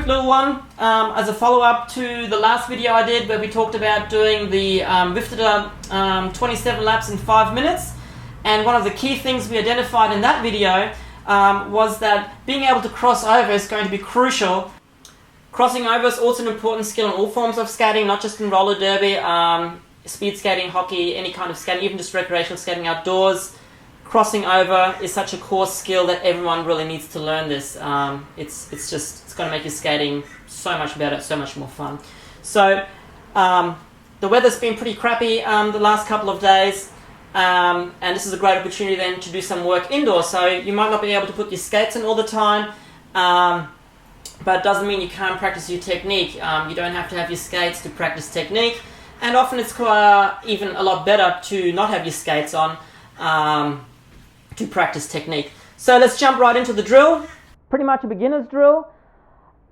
quick little one as a follow-up to the last video I did where we talked about doing the Wifter 27 laps in 5 minutes. And one of the key things we identified in that video was that being able to cross over is going to be crucial. Crossing over is also an important skill in all forms of skating, not just in roller derby, speed skating, hockey, any kind of skating, even just recreational skating outdoors. Crossing over is such a core skill that everyone really needs to learn this. It's going to make your skating so much better, so much more fun. So the weather's been pretty crappy the last couple of days, and this is a great opportunity then to do some work indoors. So you might not be able to put your skates in all the time, but it doesn't mean you can't practice your technique. You don't have to have your skates to practice technique, and often it's even a lot better to not have your skates on to practice technique. So let's jump right into the drill. Pretty much a beginner's drill.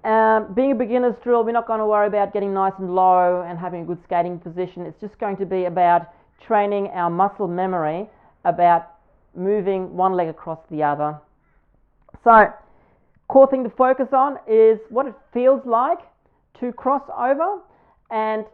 Being a beginner's drill, we're not going to worry about getting nice and low and having a good skating position. It's just going to be about training our muscle memory about moving one leg across the other. So, core thing to focus on is what it feels like to cross over and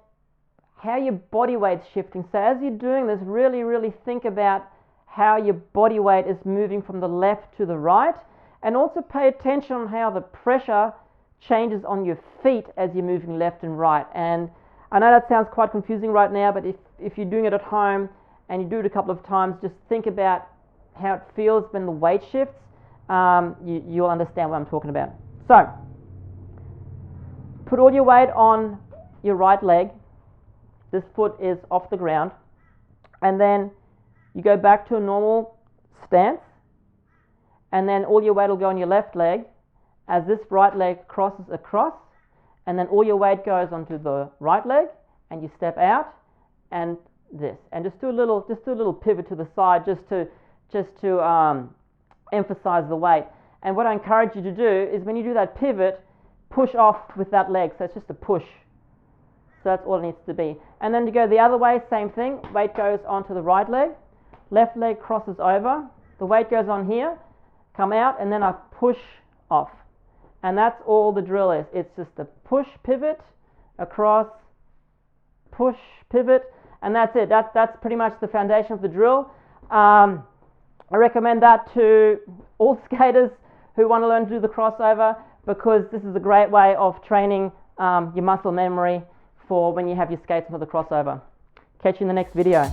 how your body weight's shifting. So as you're doing this, really think about how your body weight is moving from the left to the right, and also pay attention on how the pressure changes on your feet as you're moving left and right. And I know that sounds quite confusing right now, but if you're doing it at home and you do it a couple of times, just think about how it feels when the weight shifts. You'll understand what I'm talking about. So, put all your weight on your right leg. This foot is off the ground, and then you go back to a normal stance, and then all your weight will go on your left leg as this right leg crosses across, and then all your weight goes onto the right leg, and you step out, and this, and just do a little pivot to the side, just to emphasize the weight. And what I encourage you to do is when you do that pivot, push off with that leg. So it's just a push. So that's all it needs to be. And then to go the other way, same thing. Weight goes onto the right leg. Left leg crosses over. The weight goes on here. Come out, and then I push off. And that's all the drill is. It's just a push, pivot, across, push, pivot, and that's it. That's pretty much the foundation of the drill. I recommend that to all skaters who want to learn to do the crossover, because this is a great way of training your muscle memory for when you have your skates for the crossover. Catch you in the next video.